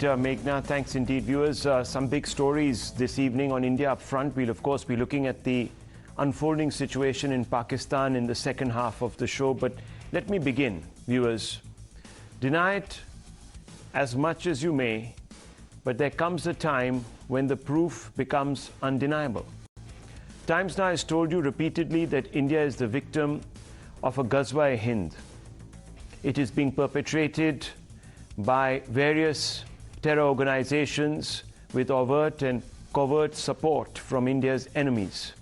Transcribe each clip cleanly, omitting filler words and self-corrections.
Meghna. Thanks indeed, viewers. Some big stories this evening on India Upfront. We'll, of course, be looking at the unfolding situation in Pakistan in the second half of the show. But let me begin, viewers. Deny it as much as you may, but there comes a time when the proof becomes undeniable. Times Now has told you repeatedly that India is the victim of a Ghazwa-e-Hind. It is being perpetrated by various terror organizations with overt and covert support from India's enemies.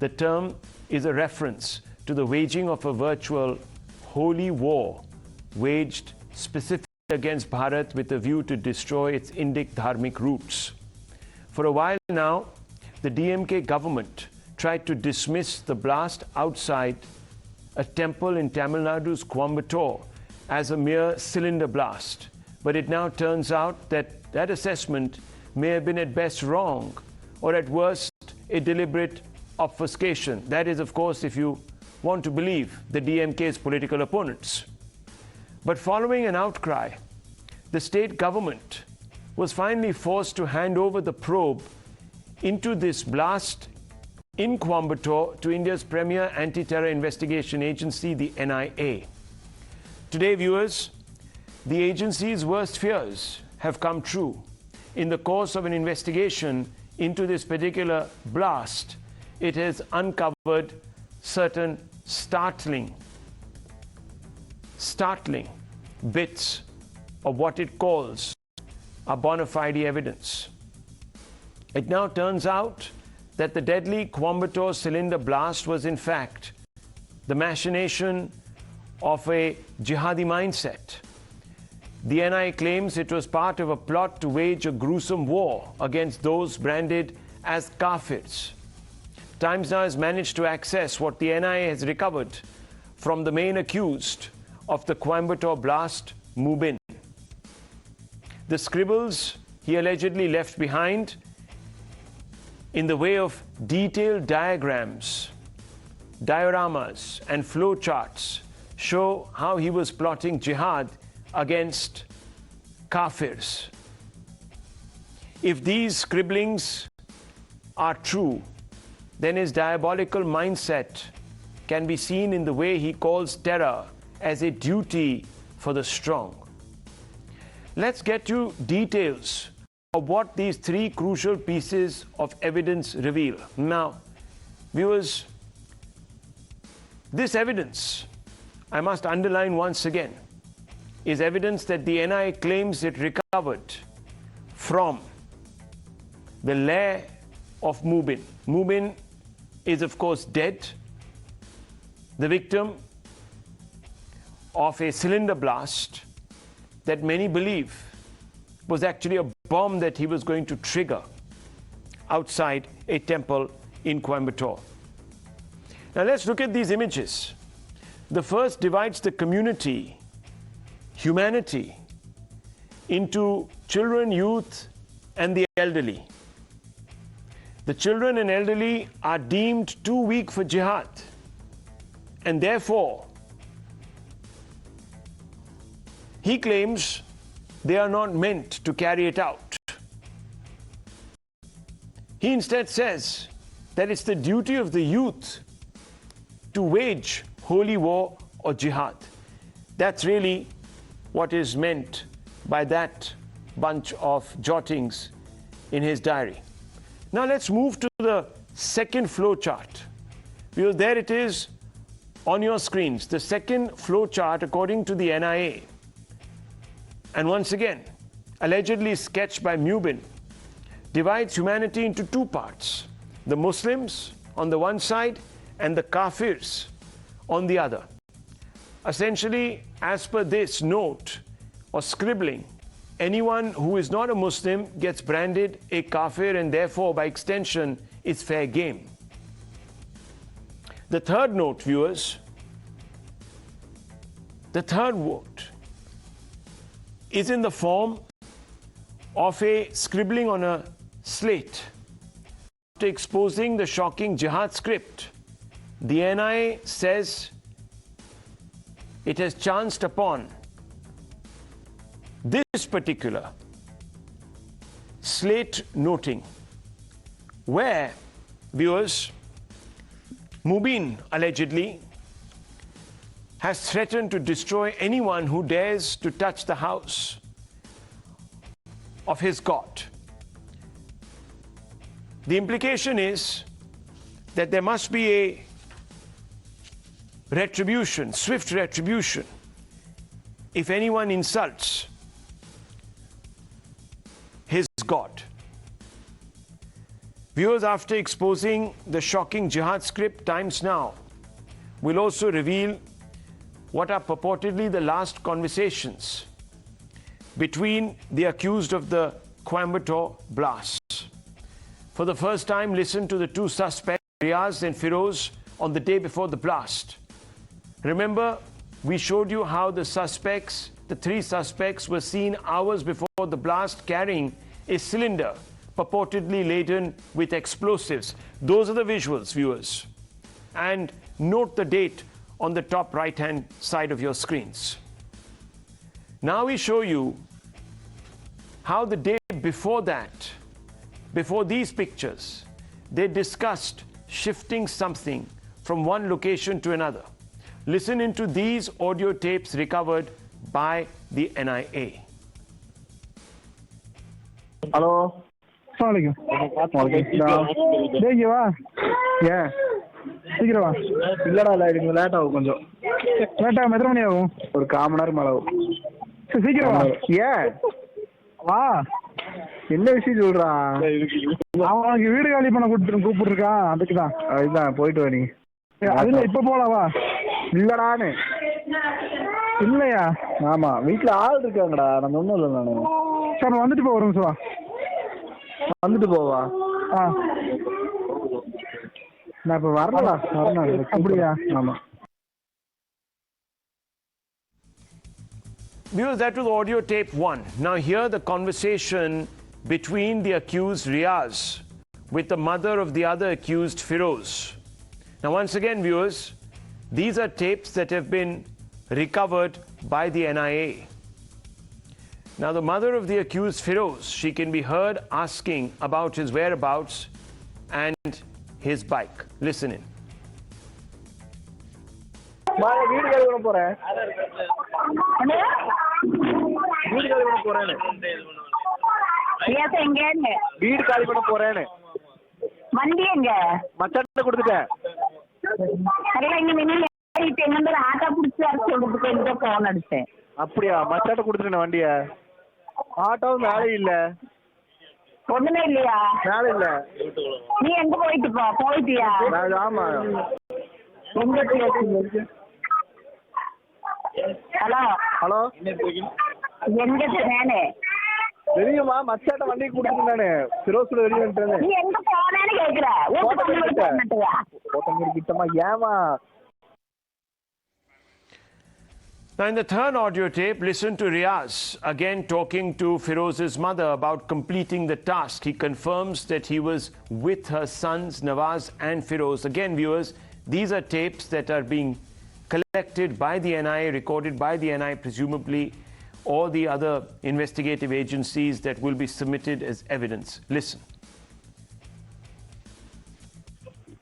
The term is a reference to the waging of a virtual holy war waged specifically against Bharat with a view to destroy its Indic dharmic roots. For a while now, the DMK government tried to dismiss the blast outside a temple in Tamil Nadu's Coimbatore as a mere cylinder blast. But it now turns out that that assessment may have been at best wrong, or at worst a deliberate obfuscation. That is, of course, if you want to believe the DMK's political opponents. But following an outcry, the state government was finally forced to hand over the probe into this blast in Coimbatore to India's premier anti-terror investigation agency, the NIA. Today, viewers, the agency's worst fears have come true. In the course of an investigation into this particular blast, it has uncovered certain startling bits of what it calls a bona fide evidence. It now turns out that the deadly Coimbatore cylinder blast was in fact the machination of a jihadi mindset. The NIA claims it was part of a plot to wage a gruesome war against those branded as kafirs. Times Now has managed to access what the NIA has recovered from the main accused of the Coimbatore blast, Mubin. The scribbles he allegedly left behind in the way of detailed diagrams, dioramas, and flow charts show how he was plotting jihad against kafirs. If these scribblings are true, then his diabolical mindset can be seen in the way he calls terror as a duty for the strong. Let's get to details of what these three crucial pieces of evidence reveal. Now, viewers, this evidence, I must underline once again, is evidence that the NIA claims it recovered from the lair of Mubin. Mubin is, of course, dead, the victim of a cylinder blast that many believe was actually a bomb that he was going to trigger outside a temple in Coimbatore. Now let's look at these images. The first divides the community, humanity, into children, youth, and the elderly. The children and elderly are deemed too weak for jihad, and therefore he claims they are not meant to carry it out. He instead says that it's the duty of the youth to wage holy war or jihad. That's really what is meant by that bunch of jottings in his diary. Now let's move to the second flow chart, because there it is on your screens, the second flow chart according to the NIA. And once again, allegedly sketched by Mubin, divides humanity into two parts: the Muslims on the one side and the kafirs on the other. Essentially, as per this note or scribbling, anyone who is not a Muslim gets branded a kafir and therefore, by extension, is fair game. The third note, viewers, the third note is in the form of a scribbling on a slate. After exposing the shocking jihad script, the NIA says it has chanced upon this particular slate noting, where, viewers, Mubin allegedly has threatened to destroy anyone who dares to touch the house of his govt. The implication is that there must be a retribution, swift retribution, if anyone insults his govt. Viewers, after exposing the shocking jihad script, Times Now will also reveal what are purportedly the last conversations between the accused of the Coimbatore blasts. For the first time, listen to the two suspects, Riaz and Firoz, on the day before the blast. Remember, we showed you how the suspects, the three suspects, were seen hours before the blast carrying a cylinder purportedly laden with explosives. Those are the visuals, viewers. And note the date on the top right-hand side of your screens. Now we show you how the day before that, before these pictures, they discussed shifting something from one location to another. Listen into these audio tapes recovered by the NIA. Hello. சீக்கிரம் வா. இல்லடா இல்ல late ஆகும் கொஞ்சம். Late ஆகும். எத்தனை மணி ஆகும்? ஒரு 1/4 மணி நேரம் மேல ஆகும். சீக்கிரம் வா. ஏன் வா. என்ன விஷயம் சொல்றா? அவனுக்கு வீடு காலி பண்ண கூப்பிட்டுருக்கான், அதுக்கு தான். அதுதான் போயிட்டு வா நீ. அதுல இப்ப போலாம் வா. இல்லடான்னு. இல்லையா? ஆமா வீட்டுல ஆள் இருக்காங்கடா. நான் ஒண்ணும் இல்லை. நானு சார் வந்துட்டு போ, ஒரு நிமிஷம் வா. வந்துட்டு போவா? நான் இப்ப வரலடா. அப்படியா? ஆமா. Viewers, that was audio tape 1. Now hear the conversation between the accused Riaz with the mother of the other accused Firoz. Now once again, viewers, these are tapes that have been recovered by the NIA. Now the mother of the accused Firoz, she can be heard asking about his whereabouts and his bike. Listen in. வீடு காலி பண்ண போறேன். வீடு காலி பண்ண போறேன்னு. வீடு காலி பண்ண போறேன்னு. வண்டி எங்க? மச்சாட்ட கொடுத்துட்டேன். ஆட்டோ பிடிச்சி சொல்றதுக்கு எங்க போன் அடிச்சேன். அப்படியா? மச்சாட்ட கொடுத்துட்டேன் வண்டிய. ஆட்டோவும் வேலை இல்ல. ஒண்ணுமே இல்லையா? வேலை இல்ல. நீ எங்க போயிட்டு போயிட்டியா? ஆமா. Hello hello. எங்க நானே தெரியுமா? மச்சாட்ட வண்டி கொடுத்துட்டேன் நானு. ஃபிரோஸ்ல வெளிய வந்துட்டேன். நீ எங்க போனேன்னு கேக்குற? ஓட்டங்கூர் கிட்டமா? ஏமா? Now in the third audio tape, listen to Riaz again talking to Firoz's mother about completing the task. He confirms that he was with her sons Nawaz and Firoz. Again, viewers, these are tapes that are being collected by the NIA, recorded by the NIA, presumably, or the other investigative agencies that will be submitted as evidence. Listen.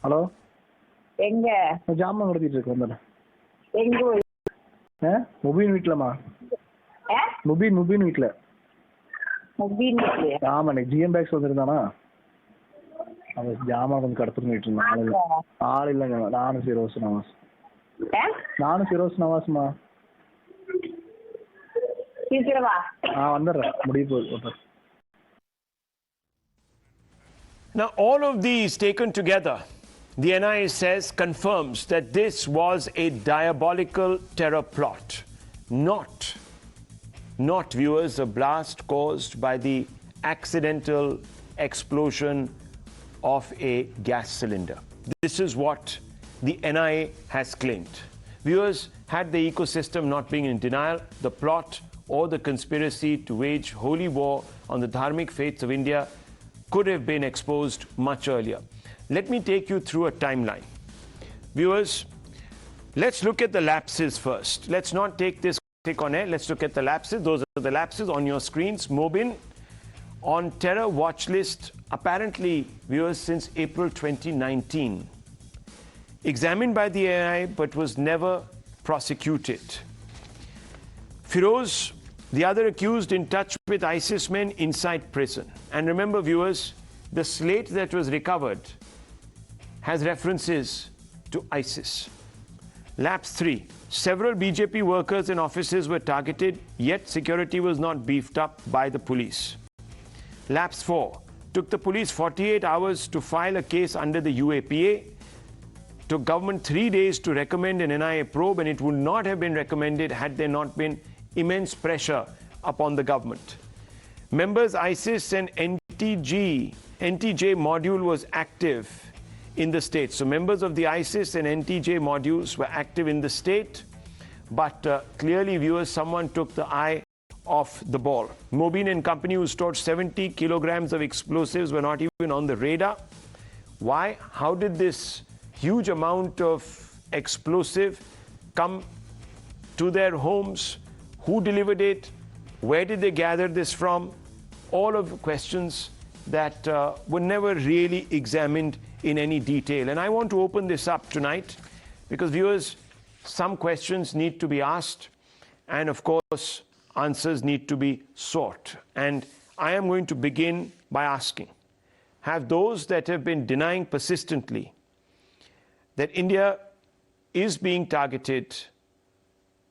Hello. எங்க? ஜாமான் கொடுத்துட்டு இருக்கேன். வந்தேன். எங்க? முபீன் வீட்லமா? முபீன் வீட்ல. முபீன் வீட்ல? ஆமா, GM packs வந்திருந்தானா? அவன் ஜாமான் கொஞ்சம் கடத்துட்டு போயிட்டு இருந்தான். ஆள் இல்லைங்க. நானும் ஃபிரோஸ் நவாஸ். நவாஸ்மா. வந்துடுறேன். முடிய போகுது. Now all of these taken together, the NIA says, confirms that this was a diabolical terror plot, not viewers, a blast caused by the accidental explosion of a gas cylinder. This is what the NIA has claimed. Viewers, had the ecosystem not been in denial, the plot or the conspiracy to wage holy war on the dharmic faiths of India could have been exposed much earlier. Let me take you through a timeline. Viewers, let's look at the lapses first. Let's not take this click on air. Let's look at the lapses. Those are the lapses on your screens. Mubin on terror watch list, apparently, viewers, since April 2019. Examined by the NIA, but was never prosecuted. Firoz, the other accused, in touch with ISIS men inside prison. And remember, viewers, the slate that was recovered has references to ISIS. Lapse 3. Several BJP workers and offices were targeted, yet security was not beefed up by the police. Lapse 4. Took the police 48 hours to file a case under the UAPA. Took government 3 days to recommend an NIA probe, and it would not have been recommended had there not been immense pressure upon the government. Members ISIS and NTJ module was active in the state. So members of the ISIS and NTJ modules were active in the state, but clearly, viewers, someone took the eye off the ball. Mubin and company, who stored 70 kilograms of explosives, were not even on the radar. Why? How did this huge amount of explosive come to their homes? Who delivered it? Where did they gather this from? All of the questions that were never really examined in any detail. And I want to open this up tonight because, viewers, some questions need to be asked, and of course, answers need to be sought. And I am going to begin by asking, have those that have been denying persistently that India is being targeted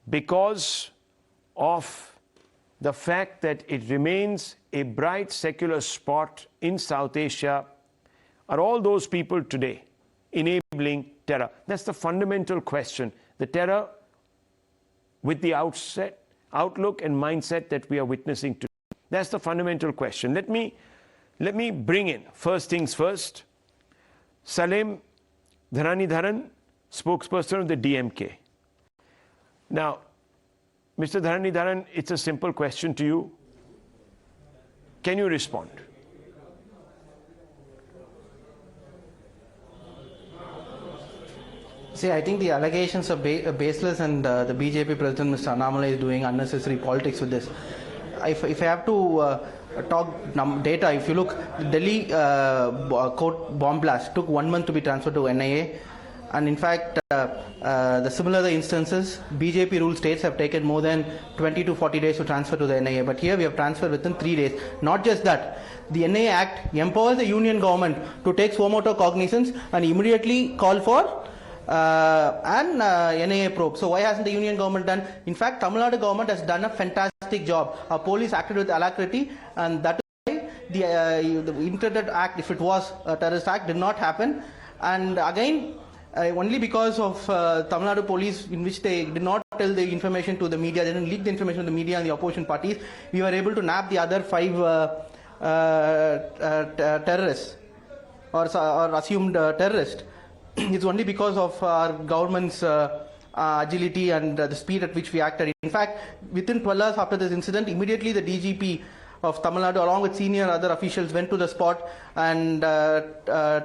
because of the fact that it remains a bright secular spot in South Asia, are all those people today enabling terror? That's the fundamental question. The terror with the outlook and mindset that we are witnessing today. That's the fundamental question. Let me bring in, first things first, Salem Dharanidharan, spokesperson of the DMK. Now, Mr. Dharanidharan, it's a simple question to you. Can you respond? See, I think the allegations are baseless, and the BJP president, Mr. Annamalai, is doing unnecessary politics with this. If I have to talk data, if you look, Delhi court bomb blast took 1 month to be transferred to NIA. And in fact, the similar instances, BJP ruled states have taken more than 20 to 40 days to transfer to the NIA. But here we have transferred within 3 days. Not just that, the NIA Act empowers the union government to take suo motu cognizance and immediately call for an NIA probe. So why hasn't the union government done? In fact, Tamil Nadu government has done a fantastic job. Our police acted with alacrity, and that is why the Internet Act, if it was a terrorist act, did not happen. And again, only because of Tamil Nadu police, in which they did not tell the information to the media, they didn't leak the information to the media and the opposition parties, we were able to nab the other 5 terrorists or assumed terrorists. It's only because of our government's agility and the speed at which we acted. In fact, within 12 hours after this incident, immediately the DGP of Tamil Nadu, along with senior other officials, went to the spot and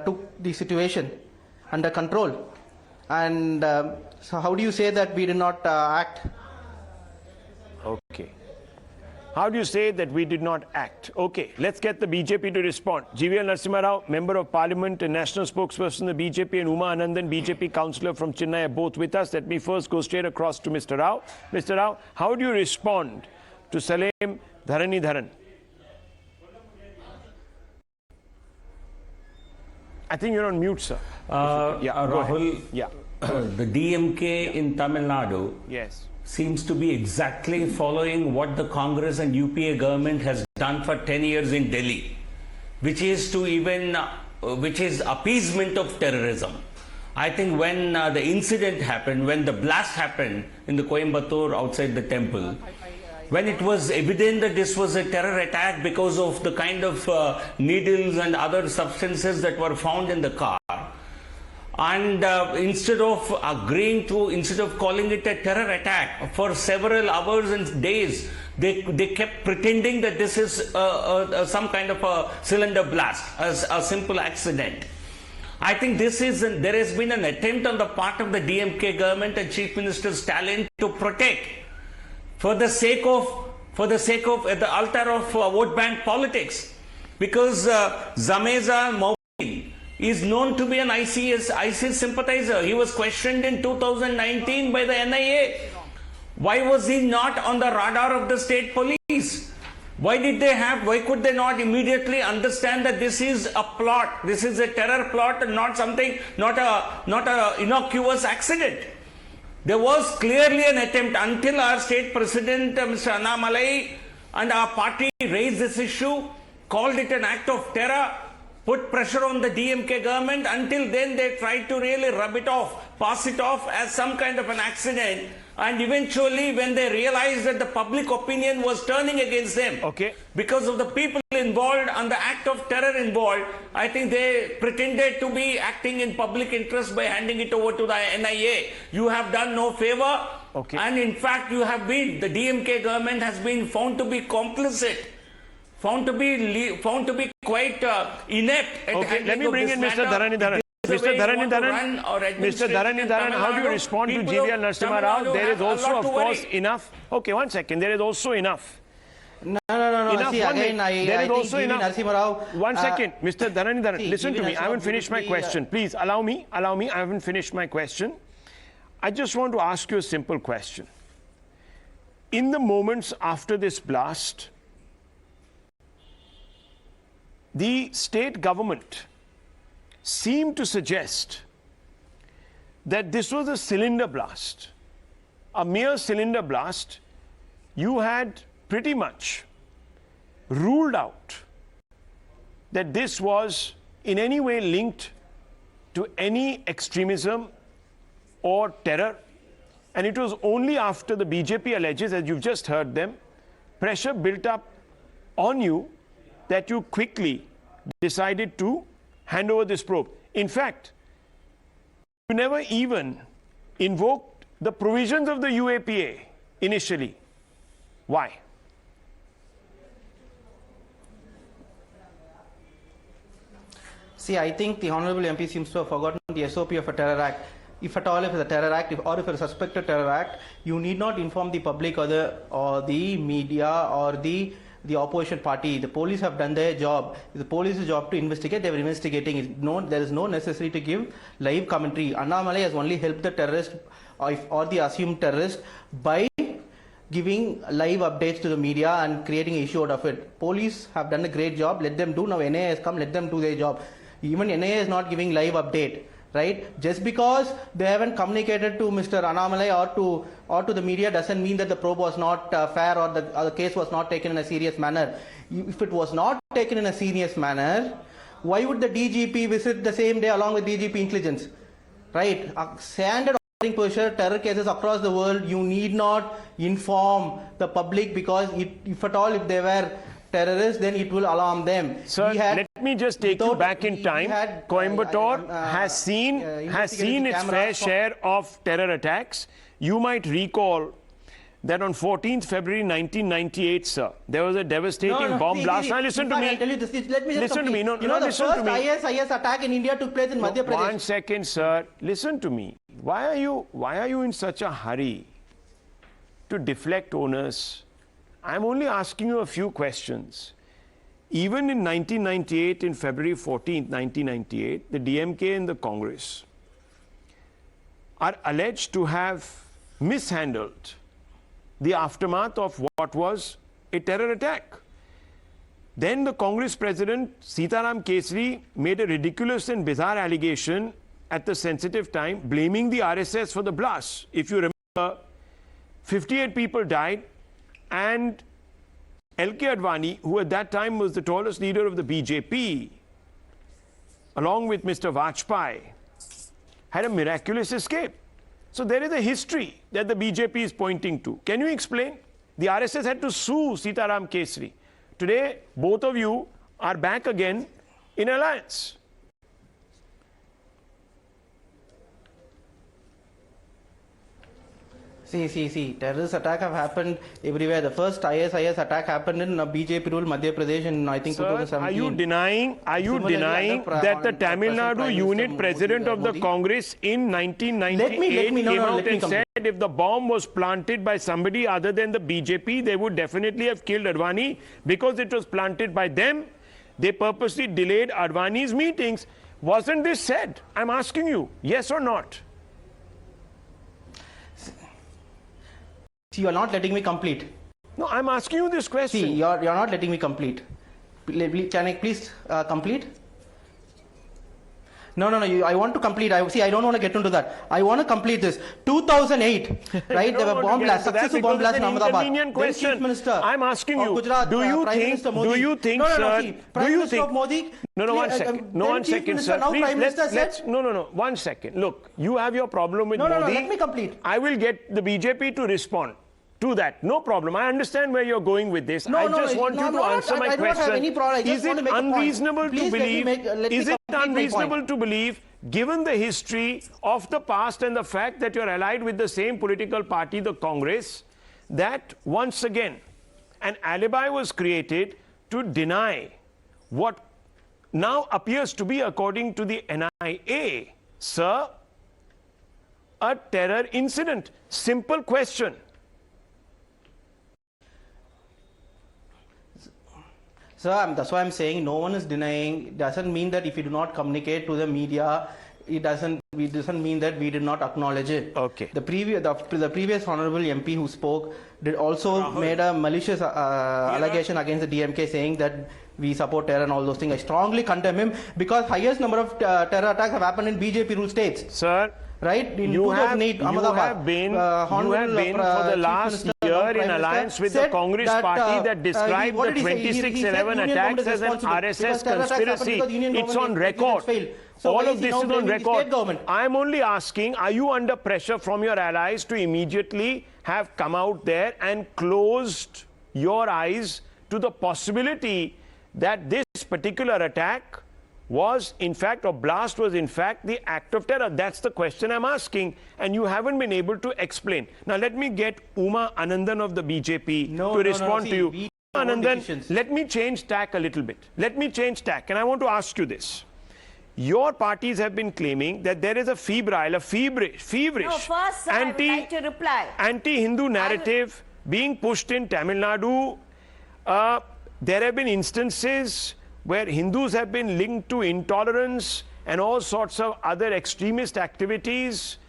took the situation under control. And so how do you say that we did not act? Okay. How do you say that we did not act? Okay, let's get the BJP to respond. GVL Narasimha Rao, Member of Parliament and National Spokesperson of the BJP, and Uma Anandan, BJP Councillor from Chennai, are both with us. Let me first go straight across to Mr. Rao. Mr. Rao, how do you respond to Salem Dharanidharan? I think you're on mute, sir. Rahul, the DMK in Tamil Nadu seems to be exactly following what the Congress and UPA government has done for 10 years in Delhi, which is appeasement of terrorism. I think when the incident happened, when the blast happened in the Coimbatore outside the temple, when it was evident that this was a terror attack because of the kind of needles and other substances that were found in the car, and instead of calling it a terror attack for several hours and days, they kept pretending that this is some kind of a cylinder blast, a simple accident. I think there has been an attempt on the part of the DMK government and Chief Minister Stalin to protect, for the sake of at the altar of vote bank politics. because Jamesha Mubin is known to be an ISIS sympathizer. He was questioned in 2019 by the NIA. Why was he not on the radar of the state police? Why could they not immediately understand that this is a plot, this is a terror plot and not a innocuous accident? There was clearly an attempt until our state president, Mr. Annamalai, and our party raised this issue, called it an act of terror, put pressure on the DMK government. Until then, they tried to really rub it off, pass it off as some kind of an accident. And eventually, when they realized that the public opinion was turning against them, because of the people involved and the act of terror involved, I think they pretended to be acting in public interest by handing it over to the NIA. You have done no favor. And in fact, the DMK government has been found to be complicit, found to be quite inept. Let me bring in Mr. Dharanidharan. Mr. Dharanidharan, how do you respond to GVL Narasimha Rao? There is also, of course, enough. Okay, one second. There is also enough. No. Enough. See, again, there is also enough. Narasimha Rao, one second. Mr. Dharanidharan, listen to me. I haven't finished my question. Please, allow me. I haven't finished my question. I just want to ask you a simple question. In the moments after this blast, the state government seemed to suggest that this was a cylinder blast, a mere cylinder blast. You had pretty much ruled out that this was in any way linked to any extremism or terror. And it was only after the BJP alleges, as you've just heard them, pressure built up on you that you quickly decided to hand over this probe. In fact, you never even invoked the provisions of the UAPA initially. Why? See, I think the Honorable MP seems to have forgotten the SOP of a terror act. If at all, if it's a terror act, or if it's a suspected terror act, you need not inform the public or the media or the opposition party. The police have done their job. It's the police's job to investigate. They were investigating. There is no necessity to give live commentary. Annamalai has only helped the terrorist or the assumed terrorist by giving live updates to the media and creating an issue out of it. Police have done a great job. Let them do. Now NIA has come. Let them do their job. Even NIA is not giving live update. Right? Just because they haven't communicated to Mr. Annamalai or to the media doesn't mean that the probe was not fair or the case was not taken in a serious manner. If it was not taken in a serious manner, why would the DGP visit the same day along with DGP intelligence? Right? Standard operating procedure, terror cases across the world, you need not inform the public because if at all if they were terrorists, then it will alarm them. Sir, let me just take you back in time. Coimbatore has seen its fair share of terror attacks. You might recall that on 14th February 1998, sir, there was a devastating bomb blast. Now listen to me. I'll tell you this. Let me just listen to me. No, the listen to me. first IS attack in India took place in Madhya Pradesh. One second, sir. Listen to me. Why are you in such a hurry to deflect onus? I'm only asking you a few questions. Even in 1998, in February 14th, 1998, the DMK and the Congress are alleged to have mishandled the aftermath of what was a terror attack. Then the Congress president, Sitaram Kesri, made a ridiculous and bizarre allegation at the sensitive time, blaming the RSS for the blast. If you remember, 58 people died, and L.K. Advani, who at that time was the tallest leader of the BJP, along with Mr. Vajpayee, had a miraculous escape. So there is a history that the BJP is pointing to. Can you explain? The RSS had to sue Sitaram Kesri. Today, both of you are back again in alliance. See, terrorist attack have happened everywhere. The first ISIS attack happened in BJP ruled Madhya Pradesh in, I think, Sir, 2017. are you denying that the Tamil Nadu unit president of the Congress in 1998 came out and said if the bomb was planted by somebody other than the BJP, they would definitely have killed Advani because it was planted by them? They purposely delayed Advani's meetings. Wasn't this said? I'm asking you, yes or not? See, you are not letting me complete. No, I'm asking you this question. See, you're not letting me complete. Can I please complete? No. I want to complete. I don't want to get into that. I want to complete this. 2008, right? There were bomb blasts, successive bomb blasts in Ahmedabad. Question. Minister I'm asking you. Gujarat, do you Prime think? Minister Modi, do you think, no, sir? See, do Prime you Minister think? Of Modi, No, one second. No, 1 second, sir. Now Please, Prime Minister let's. said, No. 1 second. Look, you have your problem with Modi. No. Let me complete. I will get the BJP to respond to that. No problem. I understand where you're going with this. I just want you to answer my question. I don't have any problem. Is it unreasonable to believe? Is it unreasonable to believe, given the history of the past and the fact that you're allied with the same political party, the Congress, that once again an alibi was created to deny what now appears to be, according to the NIA, sir, a terror incident? Simple question. Sir, that's why I'm saying no one is denying. Doesn't mean that if you do not communicate to the media, it doesn't mean that we did not acknowledge it. Okay. The previous honorable MP who spoke did also Rahul made a malicious allegation against the DMK, saying that we support terror and all those things. I strongly condemn him, because highest number of terror attacks have happened in BJP ruled states. Sir, right? In you have 2008, been for the last year in alliance with the Congress party that described the 26/11 attacks as an RSS conspiracy. It's on record. So all of this is on record. I am only asking, are you under pressure from your allies to immediately have come out there and closed your eyes to the possibility that this particular attack was in fact, or blast was in fact, the act of terror? That's the question I'm asking, and you haven't been able to explain. Now let me get Uma Anandan of the BJP to respond to you. Anandan, let me change tack a little bit. Let me change tack, and I want to ask you this. Your parties have been claiming that there is a feverish, anti-Hindu narrative being pushed in Tamil Nadu. There have been instances where Hindus have been linked to intolerance and all sorts of other extremist activities.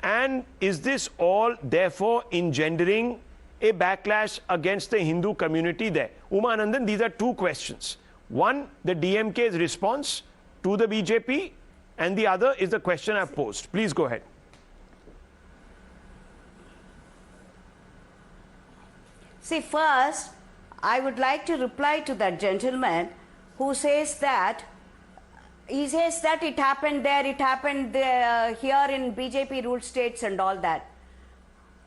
And is this all therefore engendering a backlash against the Hindu community there? Uma Anandan, these are two questions. One, the DMK's response to the BJP, and the other is the question I've posed. Please go ahead. See, first, I would like to reply to that gentleman who says that, it happened there, it happened there, here in BJP ruled states and all that.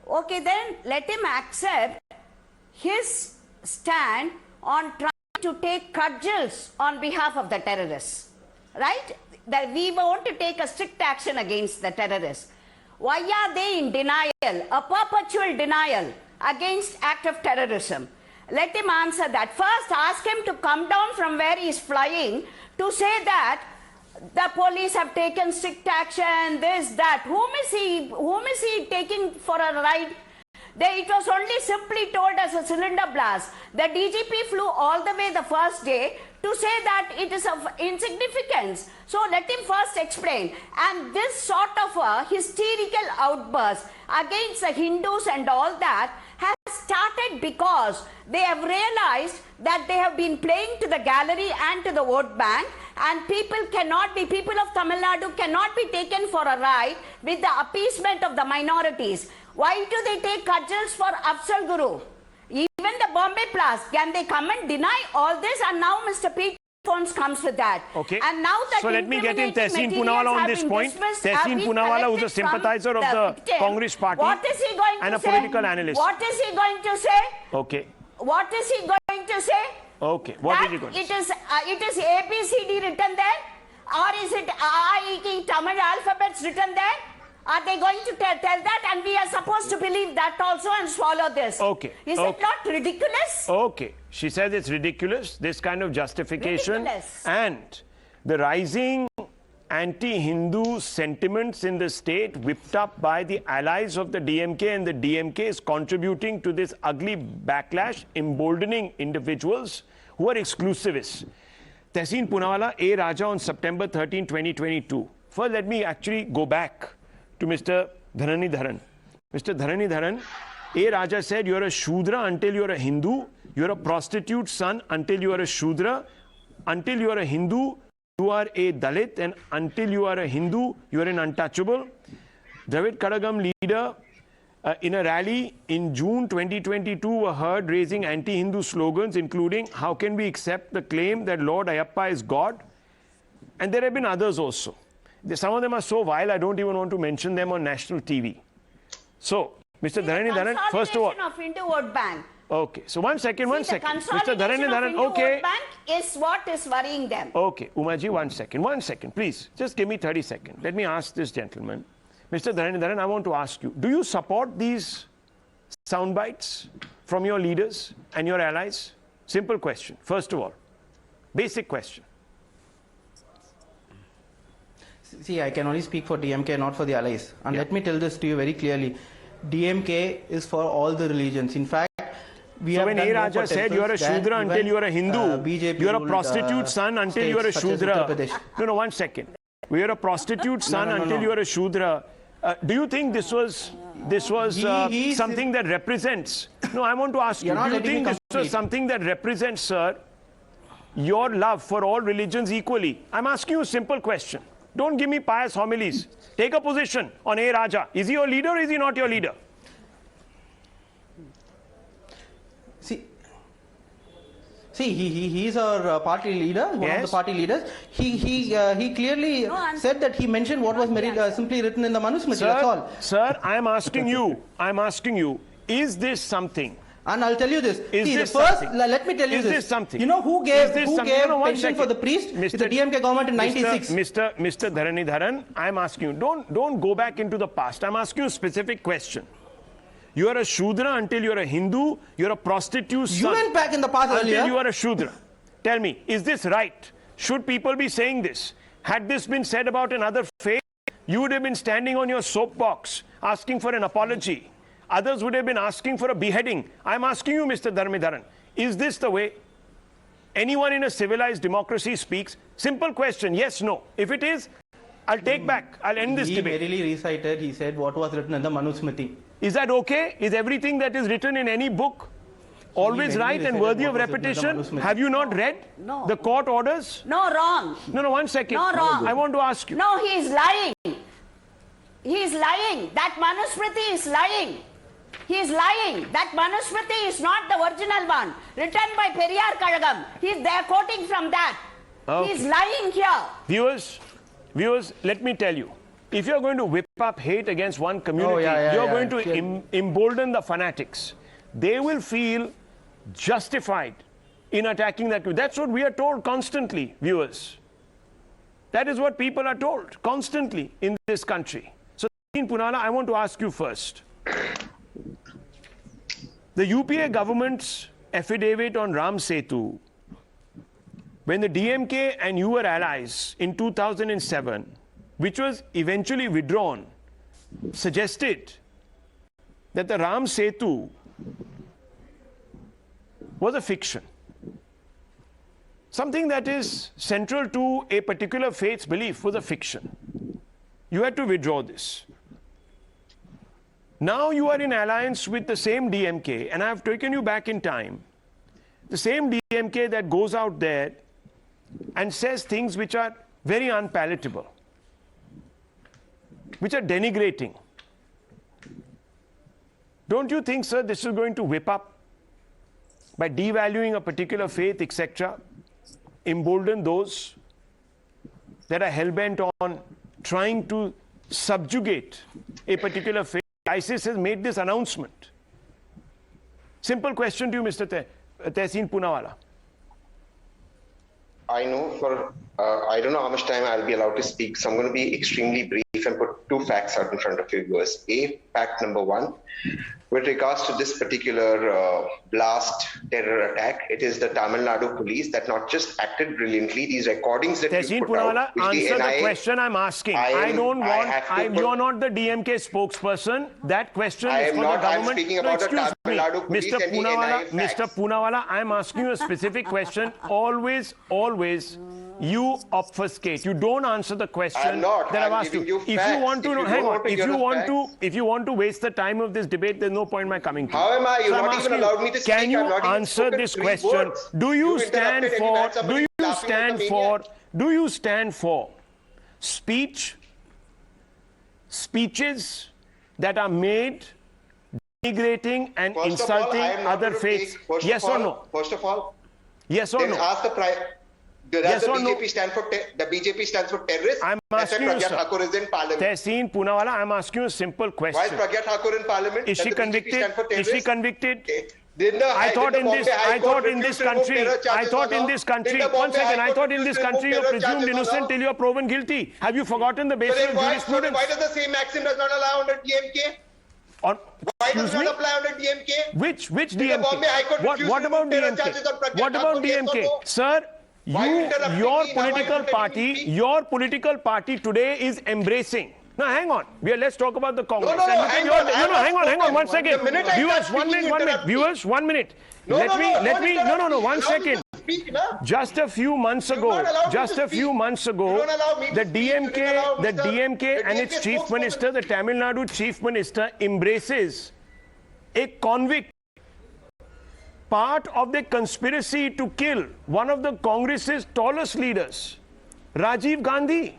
Okay, then let him accept his stand on trying to take cudgels on behalf of the terrorists. Right? That we want to take a strict action against the terrorists. Why are they in denial, a perpetual denial against act of terrorism? Let him answer that. First, ask him to come down from where he is flying to say that the police have taken strict action, this, that. Whom is he taking for a ride? It was only simply told as a cylinder blast. The DGP flew all the way the first day to say that it is of insignificance. So let him first explain. And this sort of a hysterical outburst against the Hindus and all that has started because they have realized that they have been playing to the gallery and to the vote bank, and people of Tamil Nadu cannot be taken for a ride with the appeasement of the minorities. Why do they take cudgels for Afzal Guru? Even the Bombay blast, can they come and deny all this? And now Mr. Pete Phones comes with that. Okay. And now that so let me get in Tehseen Poonawalla on this point. Tehseen Poonawalla, who's a sympathizer of the Congress party what is he going to and a say? political analyst. What is he going to say? Okay. What is he going to say? Okay. What is he going to say? It is ABCD written there? Or is it IE Tamil alphabets written there? Are they going to tell that? And we are supposed to believe that also and swallow this. Okay. Is it not ridiculous? Okay. She says it's ridiculous, this kind of justification. Ridiculous. And the rising anti-Hindu sentiments in the state whipped up by the allies of the DMK, and the DMK is contributing to this ugly backlash, emboldening individuals who are exclusivists. Tehseen Poonawalla, A. Raja on September 13, 2022. First, let me actually go back to Mr. Dharanidharan. Mr. Dharanidharan, A. Raja said, you're a Shudra until you're a Hindu. You're a prostitute son until you are a Shudra. Until you are a Hindu, you are a Dalit. And until you are a Hindu, you are an untouchable. Dravid Kadagam leader in a rally in June 2022 were heard raising anti-Hindu slogans, including, how can we accept the claim that Lord Ayyappa is God? And there have been others also. Some of them are so vile, I don't even want to mention them on national TV. So, Mr. Dharanidharan, first of all... of Hindu vote bank. Okay, so one second. Mr. Dharanidharan, okay. Vote bank is what is worrying them. Okay, Umaji, one second, please. Just give me 30 seconds. Let me ask this gentleman. Mr. Dharanidharan, I want to ask you, do you support these sound bites from your leaders and your allies? Simple question, first of all. Basic question. See, I can only speak for DMK, not for the allies. And let me tell this to you very clearly. DMK is for all the religions. In fact, so when A. Raja said you are a Shudra until you are a Hindu, you are a prostitute son until you are a Shudra. No, one second. We are a prostitute son until you are a Shudra. Do you think this was something that represents? No, I want to ask you. Do you think this was something that represents, sir, your love for all religions equally? I'm asking you a simple question. Don't give me pious homilies. Take a position on A. Raja. Is he your leader or is he not your leader? See, he's our party leader, one of the party leaders. He clearly said that he mentioned what was simply written in the Manusmriti. That's all. Sir, I'm asking you, is this something? And I'll tell you this. Let me tell you this. Is this something? You know who gave pension for the priest? It's the DMK government in 96. Mr. Dharanidharan, I'm asking you, don't go back into the past. I'm asking you a specific question. You are a Shudra until you are a Hindu. You are a prostitute son. You went back in the past earlier. Until you are a Shudra. Tell me, is this right? Should people be saying this? Had this been said about another faith, you would have been standing on your soapbox asking for an apology. Others would have been asking for a beheading. I'm asking you, Mr. Dharanidharan, is this the way anyone in a civilized democracy speaks? Simple question, yes, no. If it is, I'll take back. I'll end this debate. He merely recited, he said what was written in the Manusmriti. Is that okay? Is everything that is written in any book always right and worthy of repetition? Have you not read the court orders? No, wrong. No, one second. No, wrong. I want to ask you. No, he is lying. He is lying. That Manusmriti is lying. He is lying. That Manusmriti is not the original one, written by Periyar Kalagam. They are quoting from that. Okay. He is lying here. Viewers, let me tell you. If you're going to whip up hate against one community, you're going to embolden the fanatics. They will feel justified in attacking that. That's what we are told constantly, viewers. That is what people are told constantly in this country. So, in Poonawalla, I want to ask you first. The UPA government's affidavit on Ram Setu, when the DMK and you were allies in 2007, which was eventually withdrawn, suggested that the Ram Setu was a fiction. Something that is central to a particular faith's belief was a fiction. You had to withdraw this. Now you are in alliance with the same DMK, and I have taken you back in time. The same DMK that goes out there and says things which are very unpalatable, which are denigrating. Don't you think, sir, this is going to whip up by devaluing a particular faith, etc., embolden those that are hell-bent on trying to subjugate a particular faith? ISIS has made this announcement. Simple question to you, Mr. Tehseen Poonawalla. I know I don't know how much time I'll be allowed to speak, so I'm going to be extremely brief brief and put two facts out in front of your viewers. Fact number one, with regards to this particular blast terror attack, it is the Tamil Nadu police that not just acted brilliantly. These recordings that Tehseen you put out, Poonawala, which answer the NIA, the question I'm asking. You're not the DMK spokesperson. That question is for the government. I'm speaking about the Tamil Nadu police Mr. and the NIA Mr. facts. Poonawala, I'm asking you a specific question. Always, you obfuscate. You don't answer the question I'm not. that I've I'm asked giving you. you If facts. you want to, If you hang don't on. want to If hear you the want to, facts. if you want to waste the time of this debate, there's no point in my coming to you. How am I? You're So I'm not even asking allowed me to speak. Can you I've not even answer spoken this 3 question? words. Do you You've stand interrupted and for? you had somebody laughing like a maniac. Do you stand for speeches that are made denigrating and First of all, insulting I am not other going to faiths? take- first Yes of or all- no? First of all, Yes or then no? ask the does Yes the or no? BJP stand for the BJP stands for terrorists? I'm That's asking why you, Pragya sir. Thakur is in parliament. Tehseen Poonawala, I'm asking you a simple Why is question. Pragya Thakur in parliament? Is Does she the BJP convicted? stand for Is she terrorists? convicted? Did the I thought in this country, one in this country you're presumed innocent till you're proven guilty. Have you forgotten the basis of why jurisprudence? does the same maxim does not allow under DMK? Why Does it not apply under DMK? Which Did the Bombay High Court DMK? refuse What to about remove terror DMK? charges on Pragya What about Thakur, yes or DMK? no? Sir, Why are you interrupting your me? Now why political you letting me speak? your political party today is embracing. Now hang on. Let's talk about the Congress. No, And look at hang on. hang on. 1 second. The minute I Viewers, start 1 minute. speaking, 1 minute. interrupt me. Viewers, 1 minute. No, 1 Allow me second. to speak, na? Just a few months ago, not allowed me to speak. You don't allow me to the speak. You didn't allow the Mr. DMK and the its DMK chief spokesperson. minister, the Tamil Nadu chief minister, embraces a convict, part of the conspiracy to kill one of the Congress's tallest leaders, Rajiv Gandhi.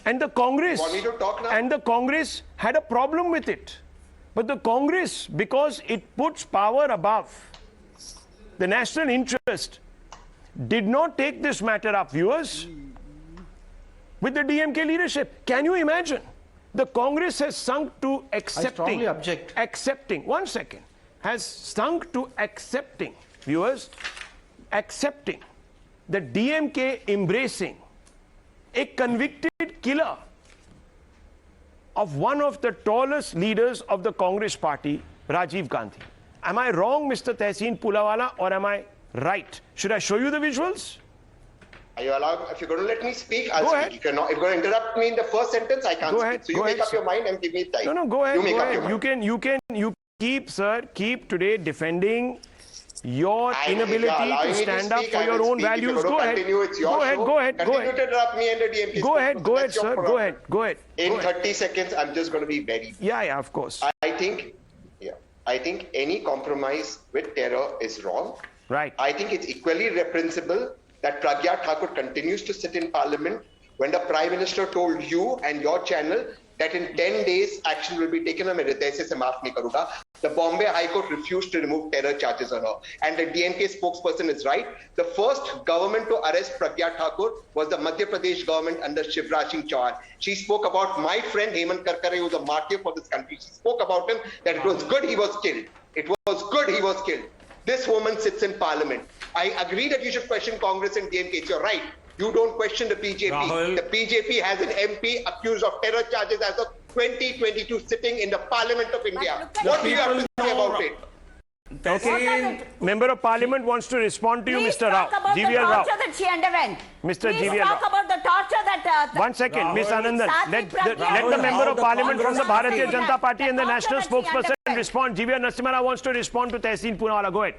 And the Congress, Want me to talk now? and the Congress had a problem with it. But the Congress, because it puts power above the national interest, did not take this matter up, viewers, with the DMK leadership. Can you imagine? The Congress has sunk to accepting. I strongly object. Accepting. 1 second. Has sunk to accepting, viewers, accepting the DMK embracing a convicted killer of one of the tallest leaders of the Congress party, Rajiv Gandhi. Am I wrong, Mr. Tehseen Poonawala, or am I right? Should I show you the visuals? Are you allowed? If you're going to let me speak, I'll Go speak. ahead. If you're going to interrupt me in the first sentence, I can't Go speak. ahead. So Go you make ahead, up sir. your mind and give me time. No, go ahead. You make Go up ahead. your mind. You keep, sir, keep today defending your inability to stand up for your own values. Go ahead. Go ahead. Continue to interrupt me and the DMK. Go ahead, That's your sir. problem. Go ahead. In 30 seconds, I'm just going to be very. Yeah, of course. I think any compromise with terror is wrong. Right. I think it's equally reprehensible that Pragya Thakur continues to sit in parliament when the Prime Minister told you and your channel that in 10 days action will be taken. The Bombay High Court refused to remove terror charges on her. And the DMK spokesperson is right. The first government to arrest Pragya Thakur was the Madhya Pradesh government under Shivraj Singh Chauhan. She spoke about my friend Hemant Karkare, who was a martyr for this country. She spoke about him that it was good he was killed. It was good he was killed. This woman sits in parliament. I agree that you should question Congress and DMK. You're right. You don't question the BJP. Rahul. The BJP has an MP accused of terror charges as of 2022 sitting in the Parliament of India. What do you have to say about it? Okay. Member of Parliament wants to respond to you, Please Mr. Rao. talk about the GVL Rao. torture that she underwent. Mr. Please GVL talk Rao. about the torture that... 1 second, Miss Anandan. Let the Rahul, member of the Parliament from the Congress Bharatiya Janata Party and the The national torture that she spokesperson underwent. respond. GVR Narasimha wants to respond to Tehseen Poonawala. Go ahead.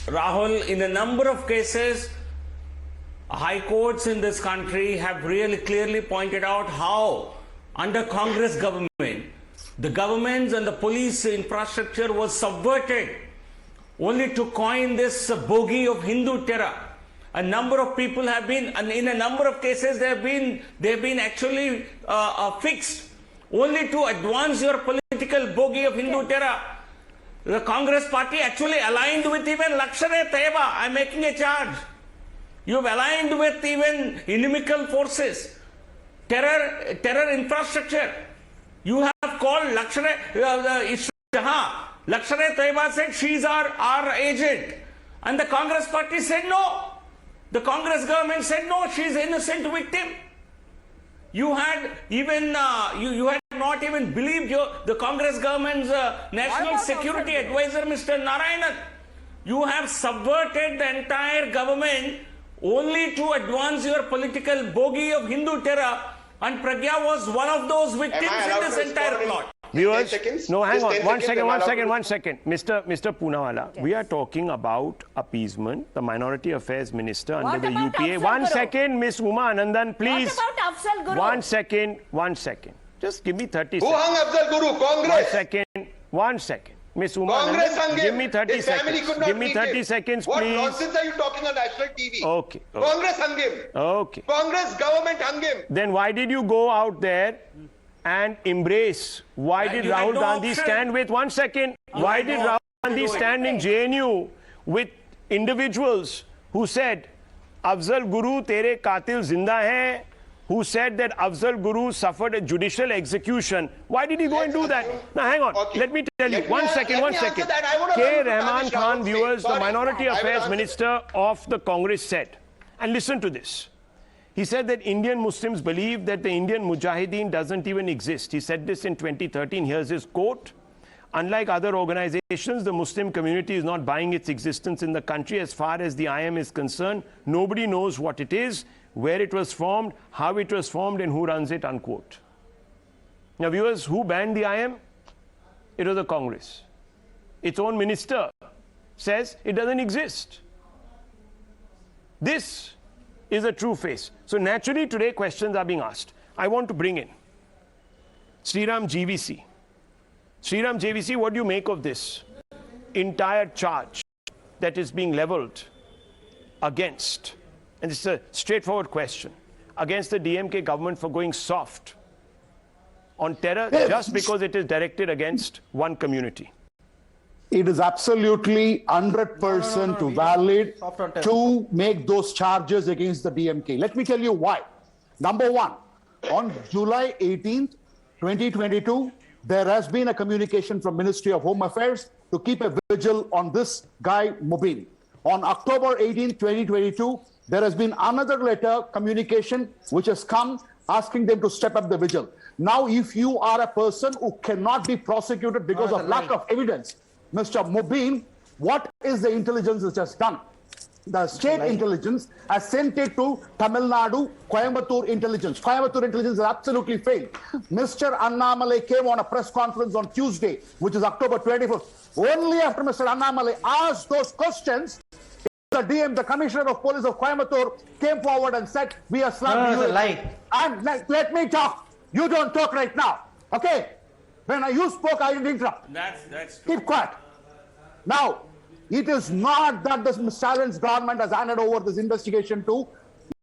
Rahul, in a number of cases, high courts in this country have really clearly pointed out how, under Congress government, the governments and the police infrastructure was subverted only to coin this bogey of Hindu terror. A number of people have been, and in a number of cases, they have been actually fixed only to advance your political bogey of Hindu terror. The Congress party actually aligned with even Lashkar-e-Taiba. I'm making a charge. You've aligned with even inimical forces, terror infrastructure. You have called Lashkar-e-Taiba said she's our agent. And the Congress party said no. The Congress government said no, she is innocent victim. You had even you had not even believed the Congress government's national security advisor, Mr. Narayanan. You have subverted the entire government only to advance your political bogey of Hindu terror, and Pragya was one of those victims in this entire plot. Viewers, no, hang on. One second. Mr. Poonawalla, okay. We are talking about appeasement, the Minority Affairs Minister under the UPA. One second, Miss Uma Anandan, please. What about Afzal Guru? One second. Just give me 30 seconds. Who hung Afzal Guru? Congress. One second. Miss Uma Congress Anandan, give me 30 seconds. Give me 30 seconds, please. What nonsense are you talking on national TV? Okay. Congress hung him. Okay. Congress government hung him. Then why did you go out there and embrace? Why did Rahul Gandhi stand with, one second, why did Rahul Gandhi stand in JNU with individuals who said, Afzal Guru tere qatil zinda hai, who said that Afzal Guru suffered a judicial execution? Why did he go and do that? Now hang on, let me tell you, one second. K. Rahman Khan, viewers, the Minority Affairs Minister of the Congress said, and listen to this. He said that Indian Muslims believe that the Indian Mujahideen doesn't even exist. He said this in 2013. Here's his quote. Unlike other organizations, the Muslim community is not buying its existence in the country. As far as the IM is concerned, nobody knows what it is, where it was formed, how it was formed, and who runs it, unquote. Now, viewers, who banned the IM? It was the Congress. Its own minister says it doesn't exist. This is a true face. So naturally today questions are being asked. I want to bring in Sriram GVC. Sriram JVC, what do you make of this entire charge that is being leveled against, and this is a straightforward question, against the DMK government for going soft on terror just because it is directed against one community? It is absolutely 100% valid to make those charges against the DMK. Let me tell you why. Number one, on July 18th, 2022, there has been a communication from Ministry of Home Affairs to keep a vigil on this guy, Mubin. On October 18th, 2022, there has been another letter communication which has come asking them to step up the vigil. Now, if you are a person who cannot be prosecuted because of lack of evidence, Mr. Mubin, what is the intelligence which has done? The state intelligence has sent it to Tamil Nadu, Coimbatore intelligence. Coimbatore intelligence has absolutely failed. Mr. Annamalai came on a press conference on Tuesday, which is October 24th. Only after Mr. Annamalai asked those questions, the Commissioner of Police of Coimbatore came forward and said, we are slapping you. And let me talk. You don't talk right now. Okay? When you spoke, I didn't interrupt. That's Keep quiet. Now, it is not that the Stalin's government has handed over this investigation to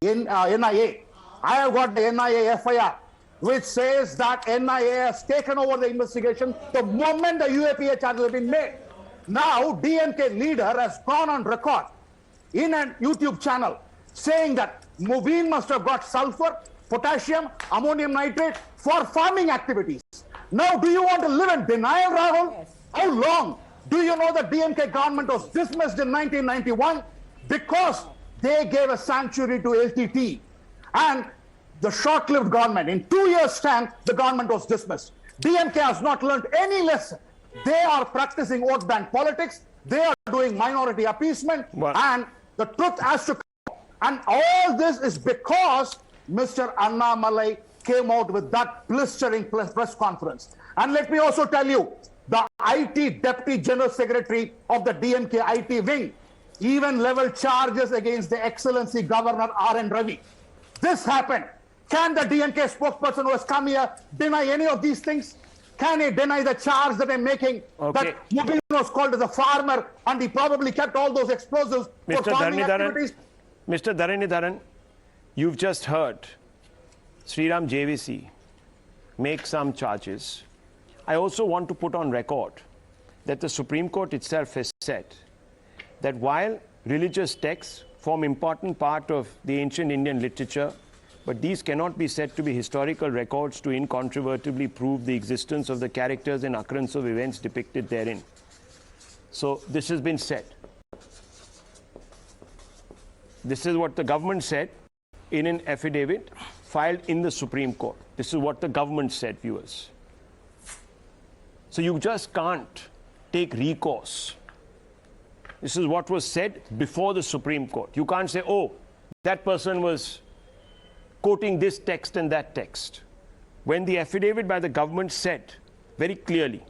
NIA. I have got the NIA FIR, which says that NIA has taken over the investigation the moment the UAPA charges have been made. Now, DMK leader has gone on record in a YouTube channel saying that Mubin must have got sulfur, potassium, ammonium nitrate for farming activities. Now, do you want to live in denial, Rahul? Yes. How long? Do you know the DMK government was dismissed in 1991 because they gave a sanctuary to LTT, and the short-lived government, in 2 years' time, the government was dismissed. DMK has not learned any lesson. They are practicing vote bank politics. They are doing minority appeasement, and the truth has to come. And all this is because Mr. Annamalai came out with that blistering press conference. And let me also tell you, the IT Deputy General Secretary of the DMK IT wing even leveled charges against the Excellency Governor R.N. Ravi. This happened. Can the DMK spokesperson who has come here deny any of these things? Can he deny the charge that I'm making? Okay. That Mubin was called as a farmer and he probably kept all those explosives for farming activities? Mr. Dharanidharan, you've just heard Sriram JVC make some charges. I also want to put on record that the Supreme Court itself has said that while religious texts form important part of the ancient Indian literature, but these cannot be said to be historical records to incontrovertibly prove the existence of the characters and occurrence of events depicted therein. So this has been said. This is what the government said in an affidavit filed in the Supreme Court. This is what the government said, viewers. So you just can't take recourse. This is what was said before the Supreme Court. You can't say, oh, that person was quoting this text and that text. When the affidavit by the government said very clearly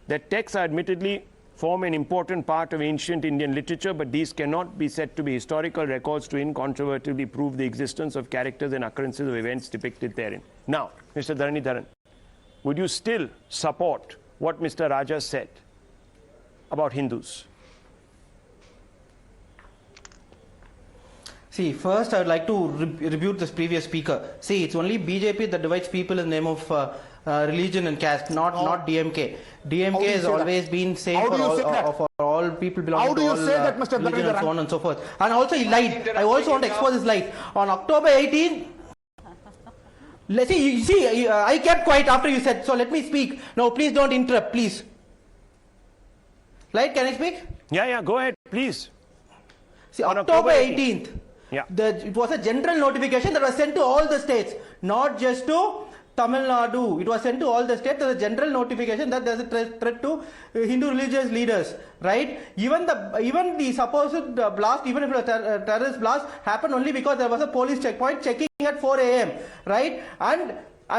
that texts are admittedly form an important part of ancient Indian literature, but these cannot be said to be historical records to incontrovertibly prove the existence of characters and occurrences of events depicted therein. Now, Mr. Dharanidharan, would you still support what Mr. Raja said about Hindus? See, first I would like to rebuke this previous speaker. See, it's only BJP that divides people in the name of religion and caste, not DMK. DMK has always been same for all people belonging to all religion and so on and so forth. And also he lied. I also want to expose his lies. On October 18, I kept quiet after you said, so let me speak. No, please don't interrupt, please. Right, can I speak? Yeah, go ahead, please. See, October 18th. Yeah. It was a general notification that was sent to all the states, not just to Tamil Nadu. It was sent to all the states as a general notification that there is a threat to Hindu religious leaders, right? Even the supposed blast, even if it was a terrorist blast, happened only because there was a police checkpoint checking at 4 a.m., right? And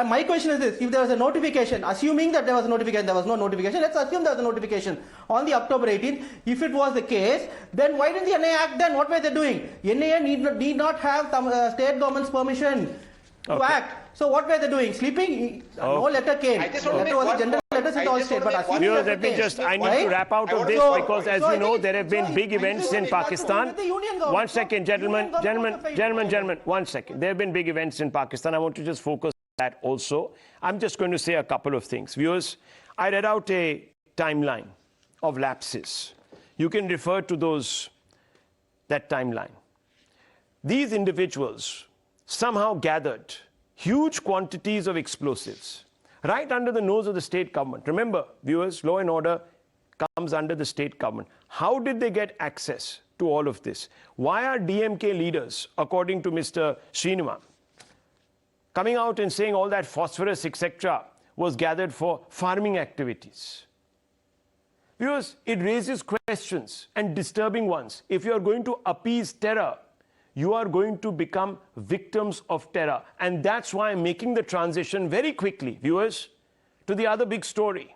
my question is this: if there was a notification, assuming that there was a notification, there was no notification, let's assume there was a notification on the October 18th. If it was the case, then why didn't the NIA act then? What were they doing? NIA need not have state government's permission to act. So what were they doing? Sleeping? No letter came. Letter was a general letter sent to all states. But I need to wrap out of this because, as you know, there have been big events in Pakistan. One second, gentlemen, one second. There have been big events in Pakistan. I want to just focus that also. I'm just going to say a couple of things. Viewers, I read out a timeline of lapses. You can refer to that timeline. These individuals somehow gathered huge quantities of explosives right under the nose of the state government. Remember, viewers, law and order comes under the state government. How did they get access to all of this? Why are DMK leaders, according to Mr. Srinivas, coming out and saying all that phosphorus, etc., was gathered for farming activities? Viewers, it raises questions and disturbing ones. If you are going to appease terror, you are going to become victims of terror. And that's why I'm making the transition very quickly, viewers, to the other big story.